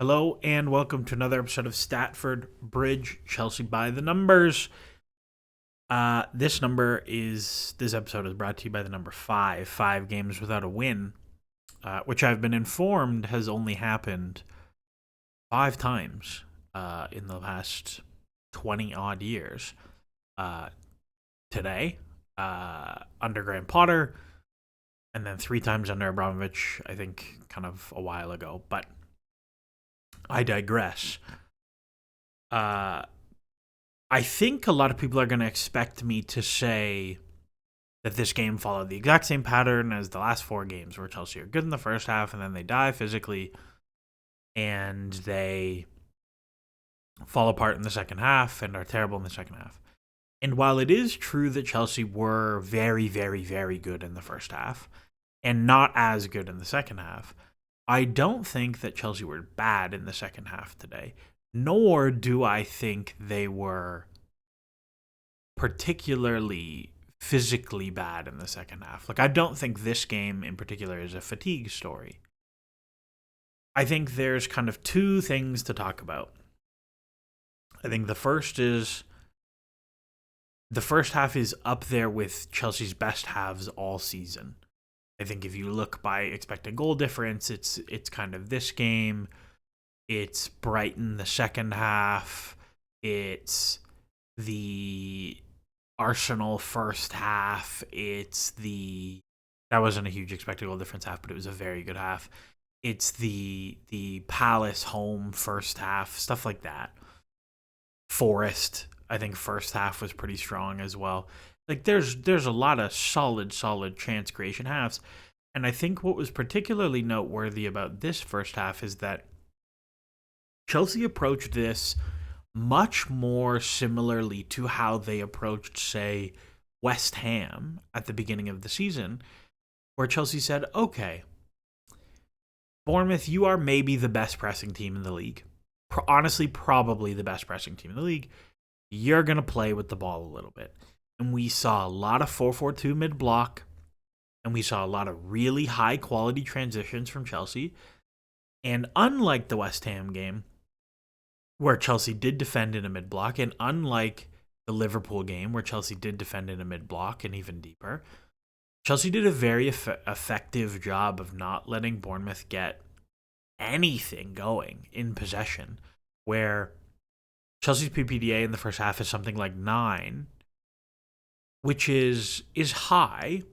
Hello and welcome to another episode of Statford Bridge Chelsea by the Numbers. This episode is brought to you by the number five games without a win, which I've been informed has only happened 5 times in the past 20 odd years. Today, under Graham Potter, and then 3 times under Abramovich, I think kind of a while ago, but I digress. I think a lot of people are going to expect me to say that this game followed the exact same pattern as the last 4 games, where Chelsea are good in the first half and then they die physically and they fall apart in the second half and are terrible in the second half. And while it is true that Chelsea were very, very, very good in the first half and not as good in the second half, I don't think that Chelsea were bad in the second half today, nor do I think they were particularly physically bad in the second half. Like, I don't think this game in particular is a fatigue story. I think there's kind of 2 things to talk about. I think the first is the first half is up there with Chelsea's best halves all season. I think if you look by expected goal difference, it's kind of this game. It's Brighton the second half. It's the Arsenal first half. That wasn't a huge expected goal difference half, but it was a very good half. It's the Palace home first half, stuff like that. Forest, I think first half was pretty strong as well. Like there's a lot of solid chance creation halves. And I think what was particularly noteworthy about this first half is that Chelsea approached this much more similarly to how they approached, say, West Ham at the beginning of the season, where Chelsea said, okay, Bournemouth, you are maybe the best pressing team in the league. Honestly, probably the best pressing team in the league. You're going to play with the ball a little bit. And we saw a lot of 4-4-2 mid-block, and we saw a lot of really high-quality transitions from Chelsea. And unlike the West Ham game, where Chelsea did defend in a mid-block, and unlike the Liverpool game, where Chelsea did defend in a mid-block and even deeper, Chelsea did a very effective job of not letting Bournemouth get anything going in possession, where Chelsea's PPDA in the first half is something like 9, which is high,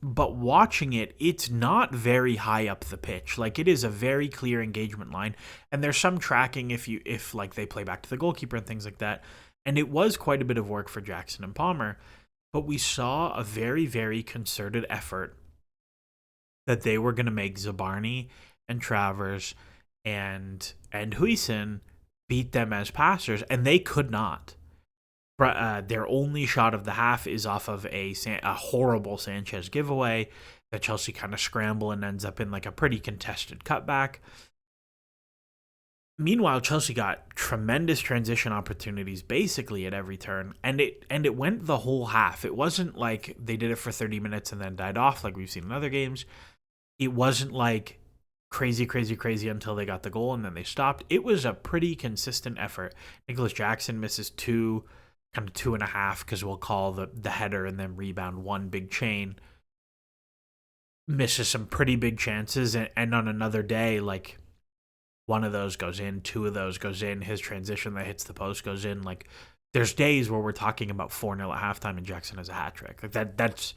but watching it, it's not very high up the pitch. Like, it is a very clear engagement line, and there's some tracking if like they play back to the goalkeeper and things like that. And it was quite a bit of work for Jackson and Palmer, but we saw a very, very concerted effort that they were going to make Zabarni and Travers and Huijsen beat them as passers, and they could not. Their only shot of the half is off of a horrible Sanchez giveaway that Chelsea kind of scramble and ends up in like a pretty contested cutback. Meanwhile, Chelsea got tremendous transition opportunities basically at every turn, and it went the whole half. It wasn't like they did it for 30 minutes and then died off like we've seen in other games. It wasn't like crazy until they got the goal and then they stopped. It was a pretty consistent effort. Nicholas Jackson misses 2, kind of 2.5, because we'll call the header and then rebound 1 big chain. Misses some pretty big chances, and on another day, like, 1 of those goes in, 2 of those goes in, his transition that hits the post goes in. Like, there's days where we're talking about 4-0 at halftime and Jackson has a hat trick. Like that's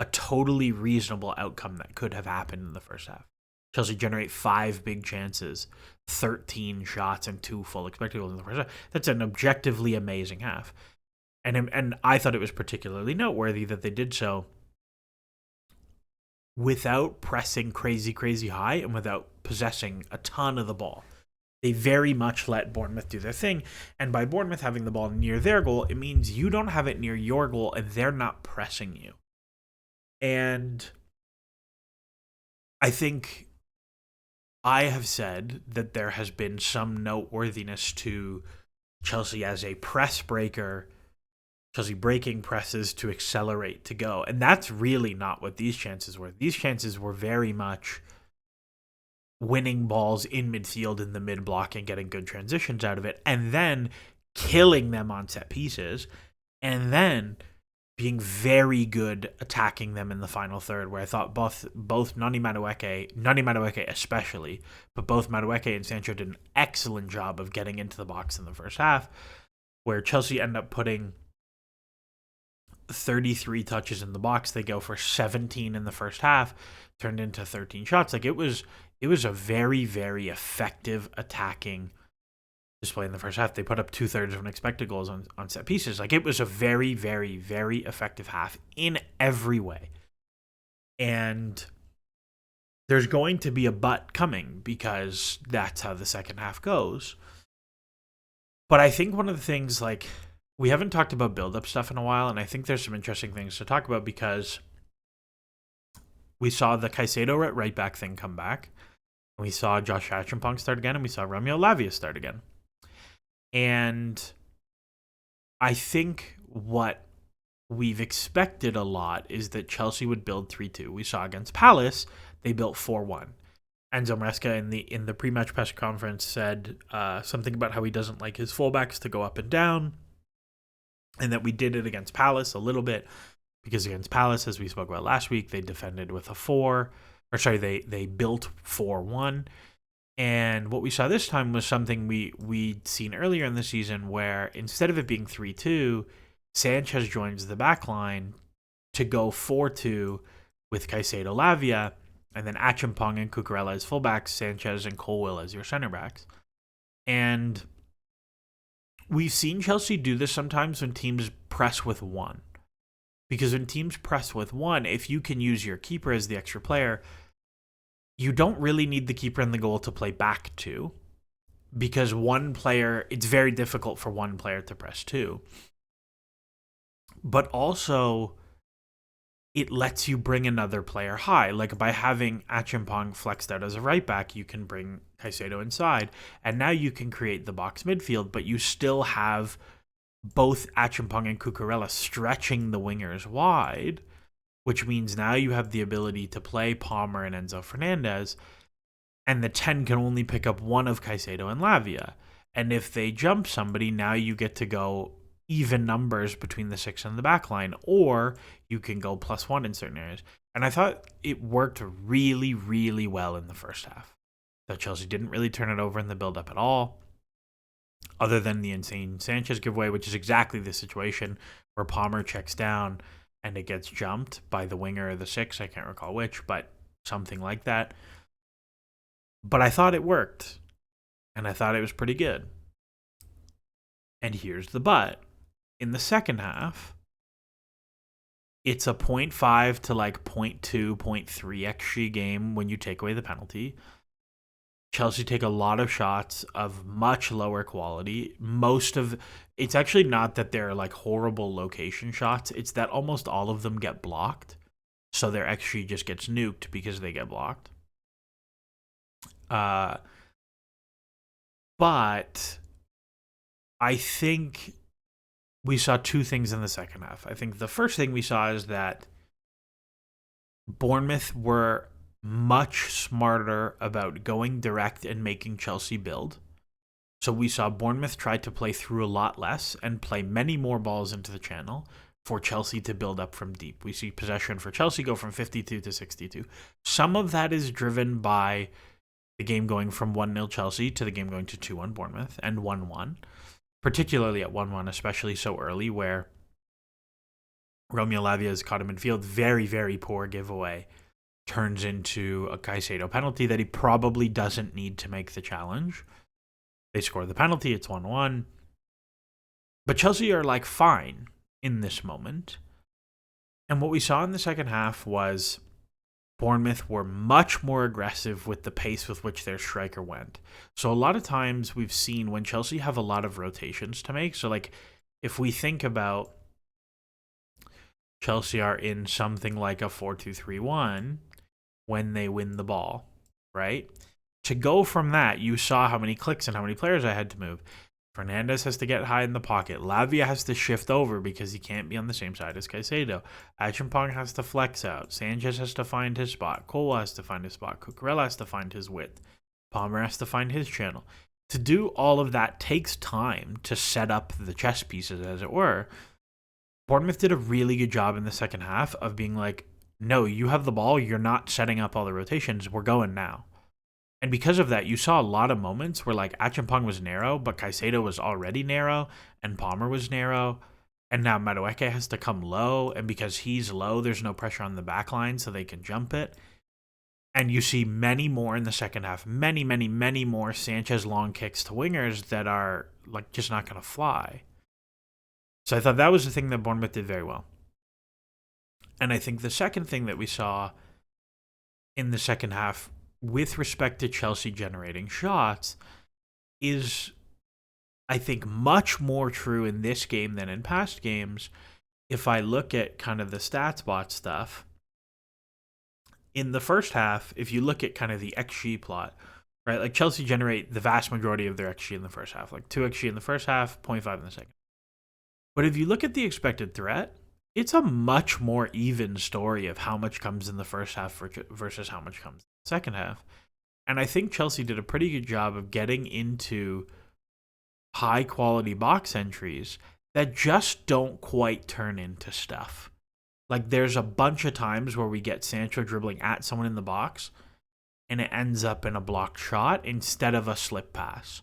a totally reasonable outcome that could have happened in the first half. Chelsea generate 5 big chances, 13 shots, and 2 full expected goals in the first half. That's an objectively amazing half. And I thought it was particularly noteworthy that they did so without pressing crazy high and without possessing a ton of the ball. They very much let Bournemouth do their thing. And by Bournemouth having the ball near their goal, it means you don't have it near your goal and they're not pressing you. And I think I have said that there has been some noteworthiness to Chelsea as a press breaker, Chelsea breaking presses to accelerate to go. And that's really not what these chances were. These chances were very much winning balls in midfield in the mid block and getting good transitions out of it, and then killing them on set pieces, and then being very good attacking them in the final third, where I thought both Nani Madueke especially, but both Madueke and Sancho did an excellent job of getting into the box in the first half, where Chelsea end up putting 33 touches in the box. They go for 17 in the first half, turned into 13 shots. Like it was a very, very effective attacking display in the first half. They put up 2/3 of unexpected goals on set pieces. Like it was a very, very, very effective half in every way. And there's going to be a but coming, because that's how the second half goes. But I think one of the things, like, we haven't talked about build-up stuff in a while, and I think there's some interesting things to talk about, because we saw the Caicedo at right back thing come back. We saw Josh Achampong start again, and we saw Romeo Lavia start again. And I think what we've expected a lot is that Chelsea would build 3-2. We saw against Palace, they built 4-1. Enzo Maresca in the pre-match press conference said something about how he doesn't like his fullbacks to go up and down, and that we did it against Palace a little bit, because against Palace, as we spoke about last week, they defended with they built 4-1. And what we saw this time was something we'd seen earlier in the season, where instead of it being 3-2, Sanchez joins the back line to go 4-2 with Caicedo Lavia, and then Achampong and Cucurella as fullbacks, Sanchez and Colwill as your center backs. And we've seen Chelsea do this sometimes when teams press with one. Because when teams press with one, if you can use your keeper as the extra player, you don't really need the keeper in the goal to play back to, because one player, it's very difficult for one player to press two. But also, it lets you bring another player high. Like by having Achampong flexed out as a right back, you can bring Caicedo inside, and now you can create the box midfield, but you still have both Achampong and Cucurella stretching the wingers wide, which means now you have the ability to play Palmer and Enzo Fernandez, and the 10 can only pick up one of Caicedo and Lavia. And if they jump somebody, now you get to go even numbers between the 6 and the back line, or you can go +1 in certain areas. And I thought it worked really, really well in the first half. That Chelsea didn't really turn it over in the build-up at all, other than the insane Sanchez giveaway, which is exactly the situation where Palmer checks down and it gets jumped by the winger or the 6. I can't recall which, but something like that. But I thought it worked, and I thought it was pretty good. And here's the but. In the second half, it's a 0.5 to like 0.2, 0.3 XG game when you take away the penalty. Chelsea take a lot of shots of much lower quality. It's actually not that they're like horrible location shots. It's that almost all of them get blocked. So their XG just gets nuked because they get blocked. But I think we saw two things in the second half. I think the first thing we saw is that Bournemouth were much smarter about going direct and making Chelsea build. So we saw Bournemouth try to play through a lot less and play many more balls into the channel for Chelsea to build up from deep. We see possession for Chelsea go from 52 to 62. Some of that is driven by the game going from 1-0 Chelsea to the game going to 2-1 Bournemouth and 1-1, particularly at 1-1, especially so early, where Romeo Lavia is caught in midfield. Very, very poor giveaway. Turns into a Caicedo penalty that he probably doesn't need to make the challenge. They score the penalty, it's 1-1. But Chelsea are like fine in this moment. And what we saw in the second half was Bournemouth were much more aggressive with the pace with which their striker went. So a lot of times we've seen when Chelsea have a lot of rotations to make. So like if we think about Chelsea are in something like a 4-2-3-1 when they win the ball, right? To go from that, you saw how many clicks and how many players I had to move. Fernandez has to get high in the pocket. Lavia has to shift over because he can't be on the same side as Caicedo. Achimpong has to flex out. Sanchez has to find his spot. Cole has to find his spot. Cucurella has to find his width. Palmer has to find his channel. To do all of that takes time to set up the chess pieces, as it were. Bournemouth did a really good job in the second half of being like, no, you have the ball. You're not setting up all the rotations. We're going now. And because of that, you saw a lot of moments where like Achimpong was narrow, but Caicedo was already narrow, and Palmer was narrow, and now Madueke has to come low, and because he's low, there's no pressure on the back line, so they can jump it. And you see many more in the second half, many more Sanchez long kicks to wingers that are like just not going to fly. So I thought that was the thing that Bournemouth did very well. And I think the second thing that we saw in the second half with respect to Chelsea generating shots is, I think, much more true in this game than in past games. If I look at kind of the StatsBot stuff, in the first half, if you look at kind of the XG plot, right, like Chelsea generate the vast majority of their XG in the first half, like 2 XG in the first half, 0.5 in the second. But if you look at the expected threat, it's a much more even story of how much comes in the first half versus how much comes in the second half. And I think Chelsea did a pretty good job of getting into high quality box entries that just don't quite turn into stuff. Like there's a bunch of times where we get Sancho dribbling at someone in the box and it ends up in a blocked shot instead of a slip pass.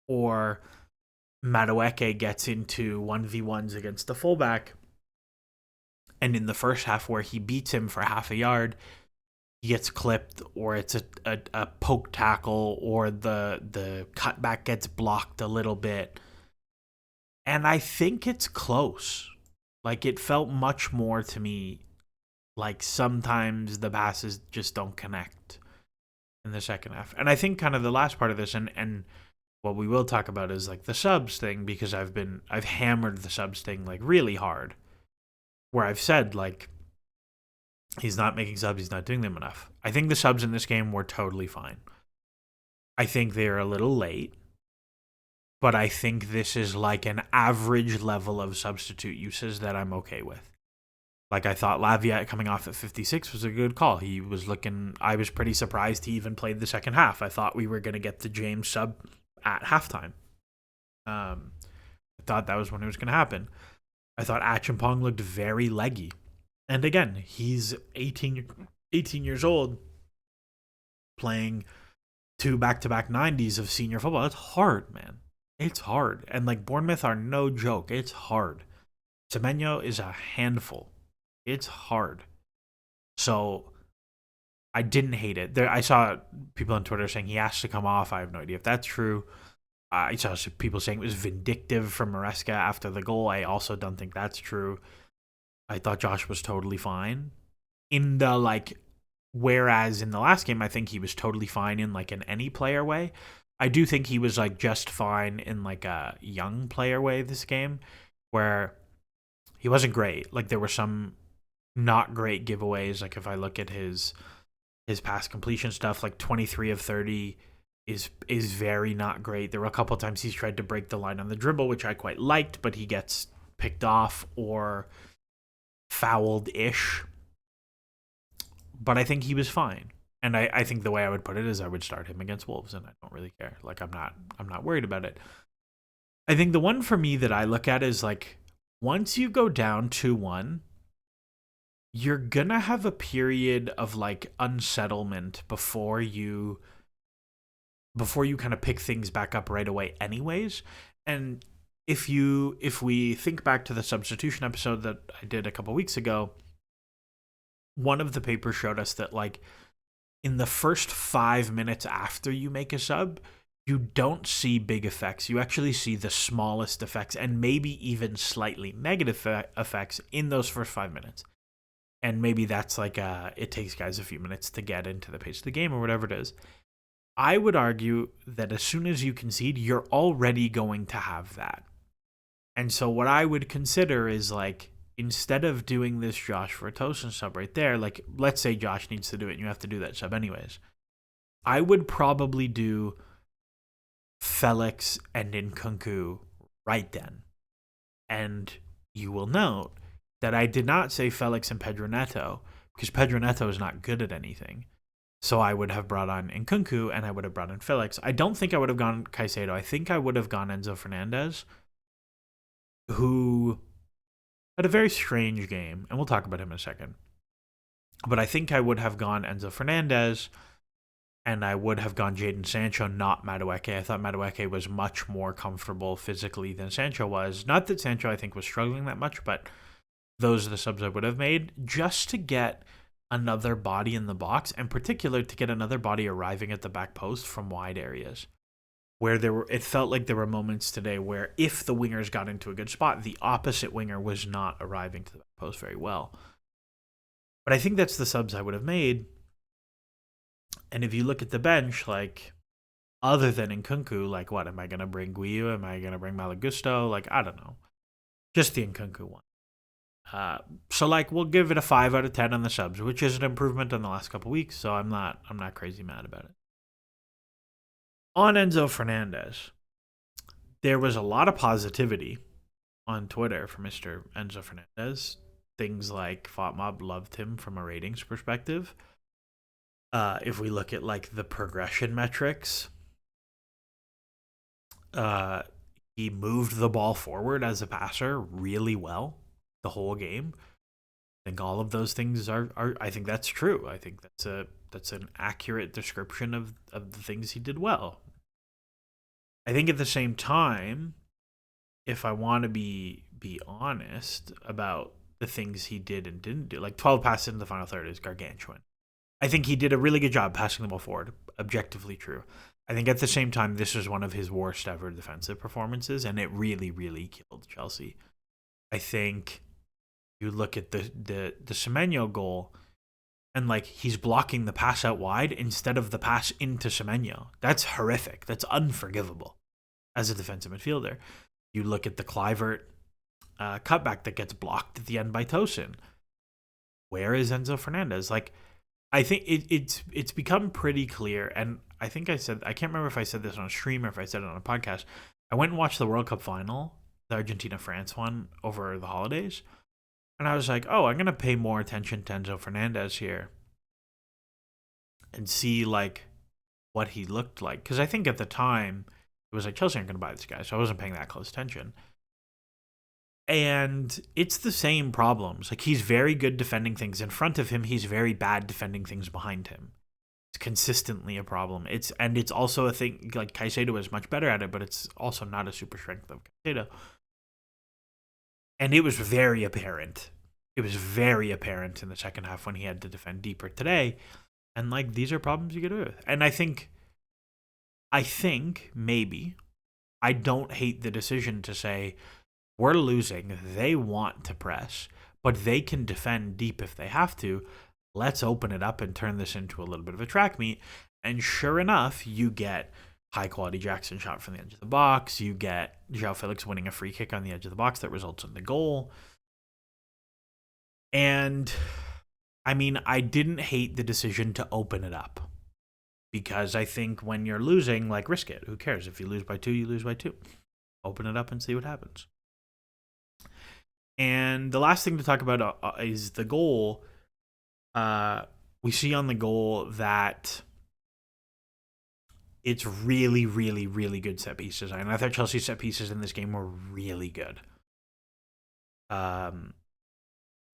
Or Madueke gets into 1v1s against the fullback, and in the first half where he beats him for half a yard, he gets clipped, or it's a poke tackle, or the cutback gets blocked a little bit. And I think it's close. Like it felt much more to me like sometimes the passes just don't connect in the second half. And I think kind of the last part of this, and what we will talk about is like the subs thing, because I've hammered the subs thing like really hard, where I've said like he's not making subs, he's not doing them enough. I think the subs in this game were totally fine. I think they're a little late, but I think this is like an average level of substitute uses that I'm okay with. Like I thought Lavia coming off at 56 was a good call. He was looking, I was pretty surprised he even played the second half. I thought we were going to get the James sub at halftime. I thought that was when it was going to happen. I thought Achimpong looked very leggy. And again, he's 18 years old, playing 2 back-to-back 90s of senior football. It's hard, man. It's hard. And like Bournemouth are no joke. It's hard. Semenyo is a handful. It's hard. So I didn't hate it. I saw people on Twitter saying he has to come off. I have no idea if that's true. I saw people saying it was vindictive from Maresca after the goal. I also don't think that's true. I thought Josh was totally fine. In the like, whereas in the last game, I think he was totally fine in like an any player way. I do think he was like just fine in like a young player way this game, where he wasn't great. Like there were some not great giveaways. Like if I look at his pass completion stuff, like 23 of 30 is very not great. There were a couple of times he's tried to break the line on the dribble, which I quite liked, but he gets picked off or fouled-ish. But I think he was fine. And I think the way I would put it is I would start him against Wolves, and I don't really care. Like I'm not worried about it. I think the one for me that I look at is like once you go down 2-1, you're gonna have a period of like unsettlement before you kind of pick things back up right away anyways. And if we think back to the substitution episode that I did a couple weeks ago, one of the papers showed us that like in the first 5 minutes after you make a sub, you don't see big effects. You actually see the smallest effects and maybe even slightly negative effects in those first 5 minutes. And maybe that's like it takes guys a few minutes to get into the pace of the game or whatever it is. I would argue that as soon as you concede, you're already going to have that. And so what I would consider is like, instead of doing this Josh Vertonghen sub right there, like let's say Josh needs to do it and you have to do that sub anyways, I would probably do Felix and Nkunku right then. And you will note that I did not say Felix and Pedro Neto, because Pedro Neto is not good at anything. So I would have brought on Nkunku and I would have brought in Felix. I don't think I would have gone Caicedo. I think I would have gone Enzo Fernandez, who had a very strange game, and we'll talk about him in a second. But I think I would have gone Enzo Fernandez, and I would have gone Jadon Sancho, not Madueke. I thought Madueke was much more comfortable physically than Sancho was. Not that Sancho, I think, was struggling that much, but those are the subs I would have made just to get another body in the box, and particular to get another body arriving at the back post from wide areas. Where it felt like there were moments today where if the wingers got into a good spot, the opposite winger was not arriving to the back post very well. But I think that's the subs I would have made. And if you look at the bench, like, other than Nkunku, like, what, am I going to bring Guiu? Am I going to bring Malagusto? Like, I don't know. Just the Nkunku one. So, like, we'll give it a 5 out of 10 on the subs, which is an improvement on the last couple weeks, so I'm not crazy mad about it. On Enzo Fernandez, there was a lot of positivity on Twitter for Mr. Enzo Fernandez. Things like FOTMob loved him from a ratings perspective. If we look at, like, the progression metrics, he moved the ball forward as a passer really well the whole game. I think all of those things are I think that's true. I think that's an accurate description of the things he did well. I think at the same time, if I want to be honest about the things he did and didn't do, like 12 passes in the final third is gargantuan. I think he did a really good job passing the ball forward, objectively true. I think at the same time, this was one of his worst ever defensive performances, and it really, really killed Chelsea. I think you look at the Semenyo goal, and, like, he's blocking the pass out wide instead of the pass into Semenyo. That's horrific. That's unforgivable as a defensive midfielder. You look at the Kluivert cutback that gets blocked at the end by Tosin. Where is Enzo Fernandez? Like, I think it's become pretty clear, and I think I can't remember if I said this on a stream or if I said it on a podcast. I went and watched the World Cup final, the Argentina-France one, over the holidays, and I was like, oh, I'm going to pay more attention to Enzo Fernandez here and see, like, what he looked like. Because I think at the time, it was like, Chelsea aren't going to buy this guy, so I wasn't paying that close attention. And it's the same problems. Like, he's very good defending things in front of him. He's very bad defending things behind him. It's consistently a problem. It's also a thing, like, Caicedo is much better at it, but it's also not a super strength of Caicedo. And it was very apparent. It was very apparent in the second half when he had to defend deeper today. And, like, these are problems you get with. And I think maybe I don't hate the decision to say, we're losing. They want to press, but they can defend deep if they have to. Let's open it up and turn this into a little bit of a track meet. And sure enough, you get high-quality Jackson shot from the edge of the box. You get João Felix winning a free kick on the edge of the box that results in the goal. And, I mean, I didn't hate the decision to open it up. Because I think when you're losing, like, risk it. Who cares? If you lose by 2, you lose by 2. Open it up and see what happens. And the last thing to talk about is the goal. We see on the goal that it's really, really, really good set piece design. I thought Chelsea's set pieces in this game were really good.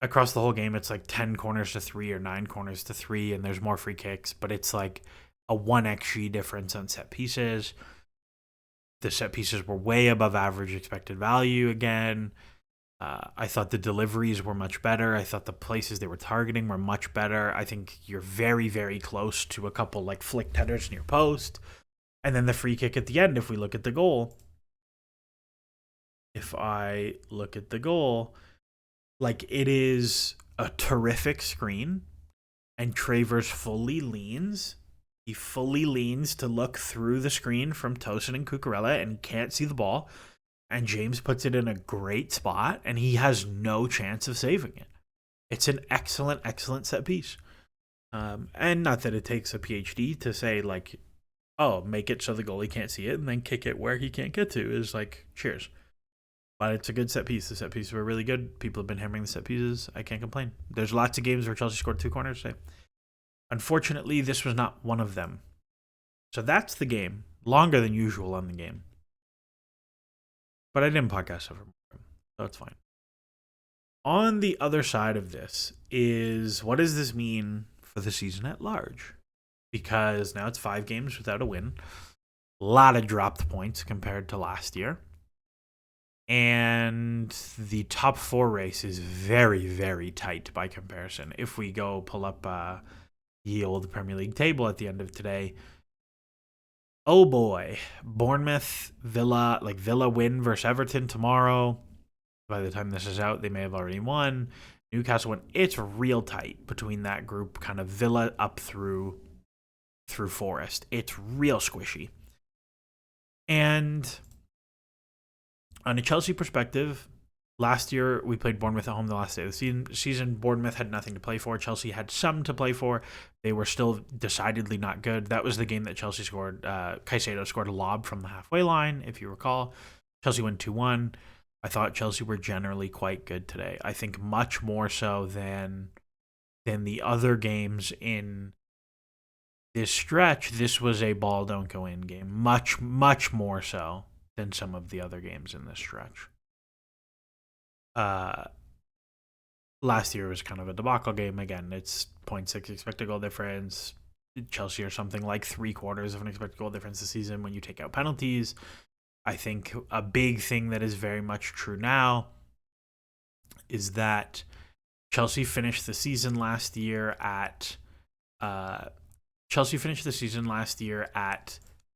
Across the whole game, it's like 10 corners to 3 or 9 corners to 3, and there's more free kicks, but it's like a 1xG difference on set pieces. The set pieces were way above average expected value again. I thought the deliveries were much better. I thought the places they were targeting were much better. I think you're very, very close to a couple, like, flicked headers near post. And then the free kick at the end, if we look at the goal. If I look at the goal, like, it is a terrific screen. And Travers fully leans. He fully leans to look through the screen from Tosin and Cucurella and can't see the ball. And James puts it in a great spot, and he has no chance of saving it. It's an excellent, excellent set piece. And not that it takes a PhD to say, like, oh, make it so the goalie can't see it and then kick it where he can't get to is like, cheers. But it's a good set piece. The set pieces were really good. People have been hammering the set pieces. I can't complain. There's lots of games where Chelsea scored 2 corners today. Unfortunately, this was not one of them. So that's the game. Longer than usual on the game. But I didn't podcast over more, so it's fine. On the other side of this is, what does this mean for the season at large? Because now it's 5 games without a win. A lot of dropped points compared to last year. And the top 4 race is very, very tight by comparison. If we go pull up the old Premier League table at the end of today, oh boy, Bournemouth, Villa win versus Everton tomorrow. By the time this is out, they may have already won. Newcastle win. It's real tight between that group, kind of Villa up through Forest. It's real squishy. And on a Chelsea perspective, last year we played Bournemouth at home the last day of the season. Bournemouth had nothing to play for. Chelsea had some to play for. They were still decidedly not good. That was the game that Chelsea scored. Caicedo scored a lob from the halfway line, if you recall. Chelsea went 2-1. I thought Chelsea were generally quite good today. I think much more so than the other games in this stretch. This was a ball don't go in game. Much, much more so than some of the other games in this stretch. Last year was kind of a debacle game. Again, it's 0.6 expected goal difference. Chelsea are something like 3/4 of an expected goal difference this season when you take out penalties. I think a big thing that is very much true now is that Chelsea finished the season last year at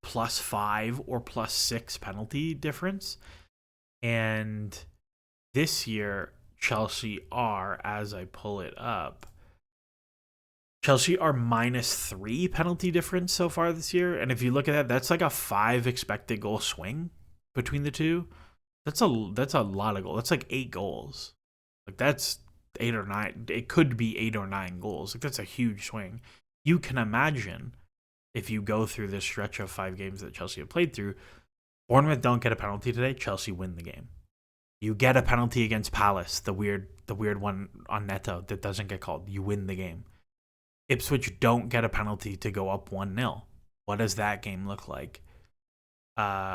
+5 or +6 penalty difference. And this year, Chelsea are, as I pull it up, Chelsea are -3 penalty difference so far this year. And if you look at that, that's like a 5 expected goal swing between the two. That's a lot of goals. That's like 8 goals. Like that's 8 or 9. It could be 8 or 9 goals. Like that's a huge swing. You can imagine if you go through this stretch of 5 games that Chelsea have played through, Bournemouth don't get a penalty today, Chelsea win the game. You get a penalty against Palace, the weird one on Neto that doesn't get called, you win the game. Ipswich don't get a penalty to go up 1-0. What does that game look like?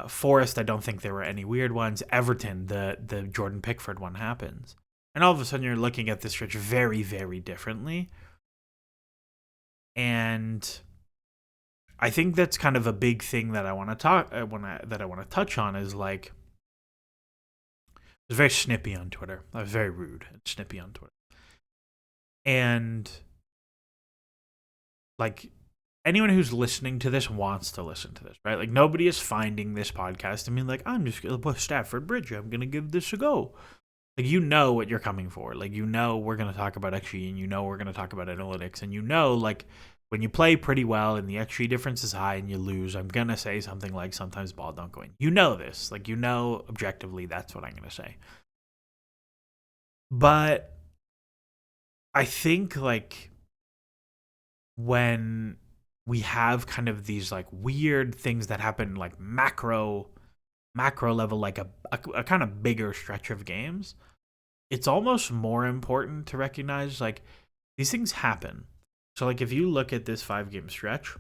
Forest, I don't think there were any weird ones. Everton, the Jordan Pickford one happens. And all of a sudden you're looking at this stretch very, very differently. And I think that's kind of a big thing that I want to touch on is like, I was very snippy on Twitter. I was very rude and snippy on Twitter. And like anyone who's listening to this wants to listen to this, right? Like nobody is finding this podcast and being like, I'm just going to put Statford Bridge. I'm going to give this a go. Like, you know what you're coming for. Like, you know we're going to talk about XG and you know we're going to talk about analytics. And you know, like, when you play pretty well and the XG difference is high and you lose, I'm going to say something like sometimes ball don't go in. You know this. Like, you know objectively that's what I'm going to say. But I think, like, when we have kind of these, like, weird things that happen, like, macro level, like a kind of bigger stretch of games, it's almost more important to recognize, like, these things happen. So, like, if you look at this 5-game stretch,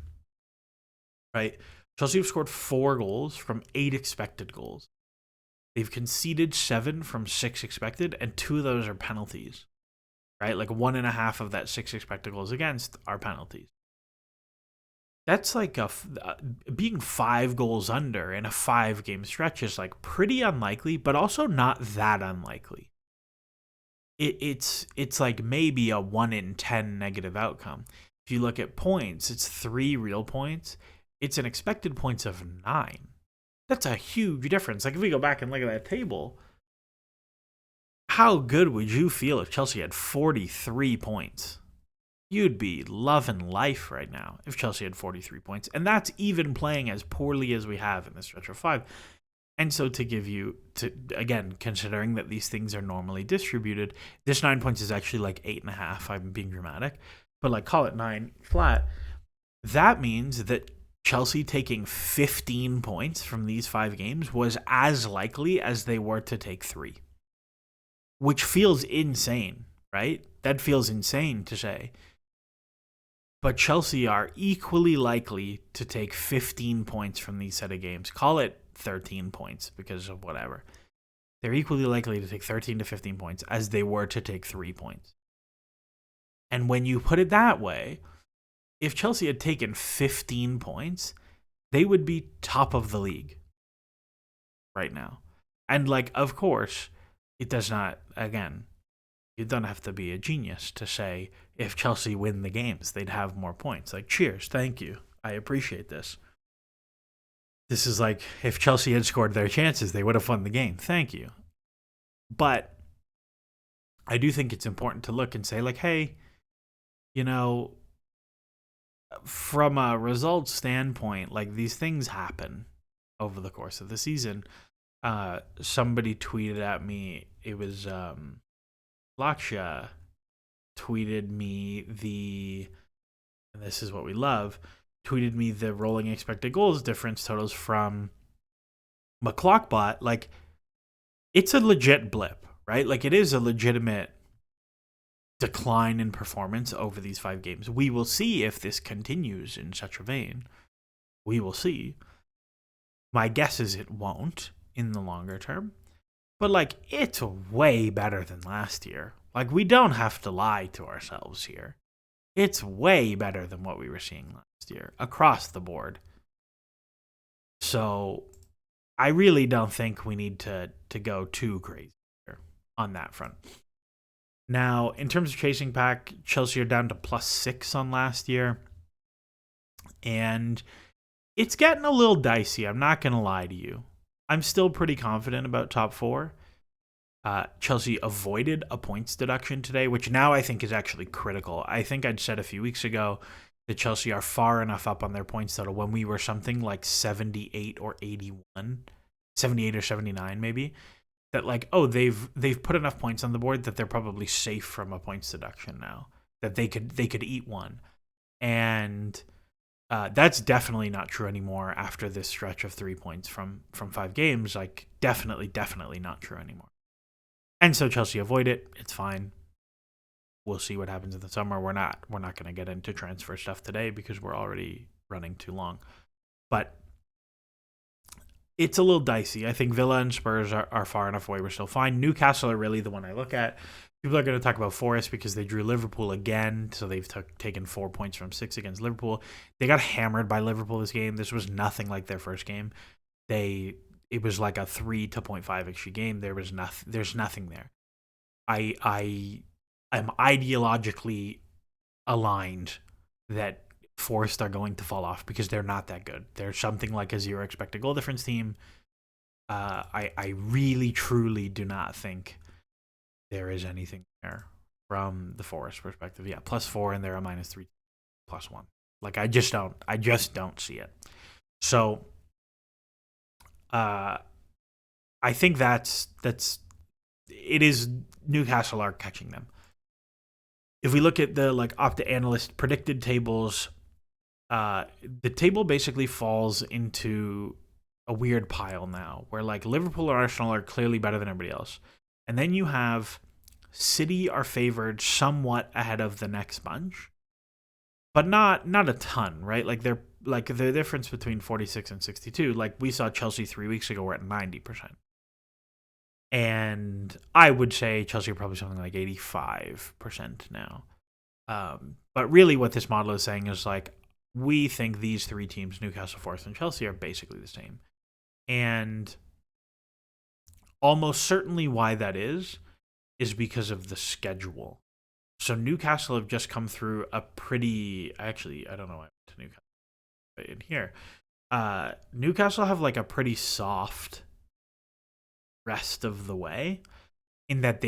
right, Chelsea have scored 4 goals from 8 expected goals. They've conceded 7 from 6 expected, and 2 of those are penalties, right? Like 1.5 of that 6 expected goals against are penalties. That's like being 5 goals under in a 5-game stretch is like pretty unlikely, but also not that unlikely. It's like maybe a 1 in 10 negative outcome. If you look at points, it's 3 real points. It's an expected points of 9. That's a huge difference. Like if we go back and look at that table, how good would you feel if Chelsea had 43 points? You'd be loving life right now if Chelsea had 43 points. And that's even playing as poorly as we have in this stretch of 5. And so to give you, again, considering that these things are normally distributed, this 9 points is actually like 8.5. I'm being dramatic. But like call it 9 flat. That means that Chelsea taking 15 points from these 5 games was as likely as they were to take 3, which feels insane, right? That feels insane to say. But Chelsea are equally likely to take 15 points from these set of games. Call it 13 points because of whatever. They're equally likely to take 13 to 15 points as they were to take 3 points. And when you put it that way, if Chelsea had taken 15 points, they would be top of the league right now. And, like, of course, it does not, again, you don't have to be a genius to say if Chelsea win the games, they'd have more points. Like, cheers, thank you. I appreciate this. This is like if Chelsea had scored their chances, they would have won the game. Thank you. But I do think it's important to look and say, like, hey, you know, from a results standpoint, like, these things happen over the course of the season. Somebody tweeted at me, it was Laksha tweeted me and this is what we love, tweeted me the rolling expected goals difference totals from McClockbot. Like, it's a legit blip, right? Like, it is a legitimate decline in performance over these 5 games. We will see if this continues in such a vein. We will see. My guess is it won't in the longer term. But, like, it's way better than last year. Like, we don't have to lie to ourselves here. It's way better than what we were seeing last year across the board. So I really don't think we need to go too crazy here on that front. Now, in terms of chasing pack, Chelsea are down to +6 on last year. And it's getting a little dicey. I'm not going to lie to you. I'm still pretty confident about top 4. Chelsea avoided a points deduction today, which now I think is actually critical. I think I'd said a few weeks ago that Chelsea are far enough up on their points total when we were something like 78 or 81, 78 or 79 maybe, that, like, oh, they've put enough points on the board that they're probably safe from a points deduction now, that they could eat one. And that's definitely not true anymore after this stretch of 3 points from 5 games. Like, definitely not true anymore. And so Chelsea avoid it. It's fine. We'll see what happens in the summer. We're not going to get into transfer stuff today because we're already running too long. But it's a little dicey. I think Villa and Spurs are far enough away. We're still fine. Newcastle are really the one I look at. People are going to talk about Forest because they drew Liverpool again, so they've taken 4 points from 6 against Liverpool. They got hammered by Liverpool this game. This was nothing like their first game. It was like a 3 to 0.5 XG game. There's nothing there. I am ideologically aligned that Forest are going to fall off because they're not that good. They're something like a 0 expected goal difference team. I really, truly do not think there is anything there from the Forest perspective. Yeah, +4 and they're a -3, +1. Like, I just don't see it. So I think that's it is Newcastle are catching them. If we look at the, like, Opta analyst predicted tables, the table basically falls into a weird pile now where, like, Liverpool and Arsenal are clearly better than everybody else. And then you have City are favored somewhat ahead of the next bunch, but not a ton, right? Like, they're, like, the difference between 46 and 62, like, we saw Chelsea 3 weeks ago, we're at 90%. And I would say Chelsea are probably something like 85% now. But really what this model is saying is, like, we think these 3 teams, Newcastle, Forest, and Chelsea, are basically the same. And almost certainly why that is because of the schedule. So Newcastle have just come through a pretty... Actually, I don't know why I went to Newcastle in here. Newcastle have, like, a pretty soft rest of the way in that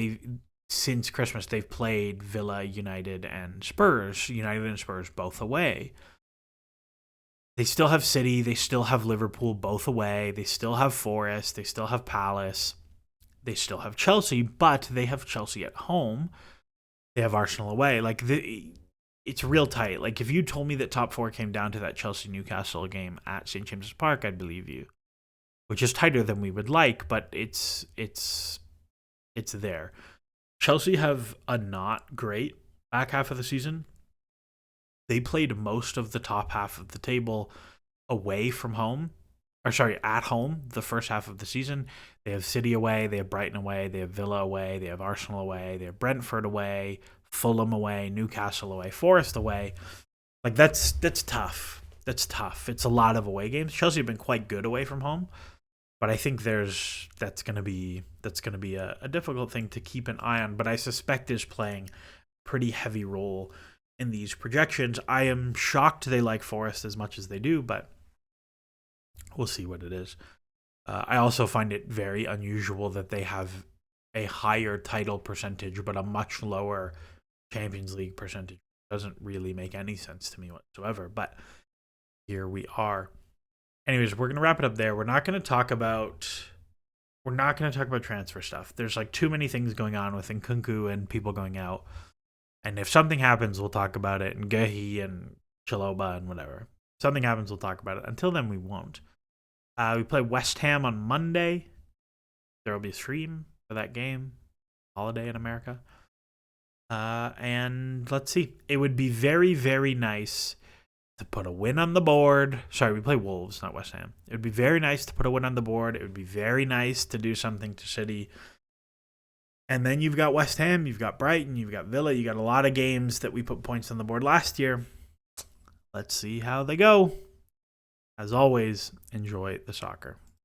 since Christmas, they've played Villa, United, and Spurs. United and Spurs both away. They still have City. They still have Liverpool both away. They still have Forest. They still have Palace. They still have Chelsea, but they have Chelsea at home. They have Arsenal away. Like, it's real tight. Like, if you told me that top four came down to that Chelsea-Newcastle game at St. James's Park, I'd believe you. Which is tighter than we would like, but it's there. Chelsea have a not great back half of the season. They played most of the top half of the table away from home. Or sorry, at home the first half of the season. They have City away, they have Brighton away, they have Villa away, they have Arsenal away, they have Brentford away, Fulham away, Newcastle away, Forest away. Like, that's tough. That's tough. It's a lot of away games. Chelsea have been quite good away from home, but I think that's going to be a difficult thing to keep an eye on. But I suspect is playing a pretty heavy role in these projections. I am shocked they like Forest as much as they do, but we'll see what it is. I also find it very unusual that they have a higher title percentage but a much lower Champions League percentage. It doesn't really make any sense to me whatsoever, but here we are. Anyways, we're going to wrap it up there. We're not going to talk about transfer stuff. There's like too many things going on with Nkunku and people going out. And if something happens, we'll talk about it. And Gehi and Chaloba and whatever. If something happens, we'll talk about it. Until then, we won't. We play West Ham on Monday. There will be a stream for that game. Holiday in America. And let's see. It would be very, very nice to put a win on the board. Sorry, we play Wolves, not West Ham. It would be very nice to put a win on the board. It would be very nice to do something to City. And then you've got West Ham, you've got Brighton, you've got Villa. You got a lot of games that we put points on the board last year. Let's see how they go. As always, enjoy the soccer.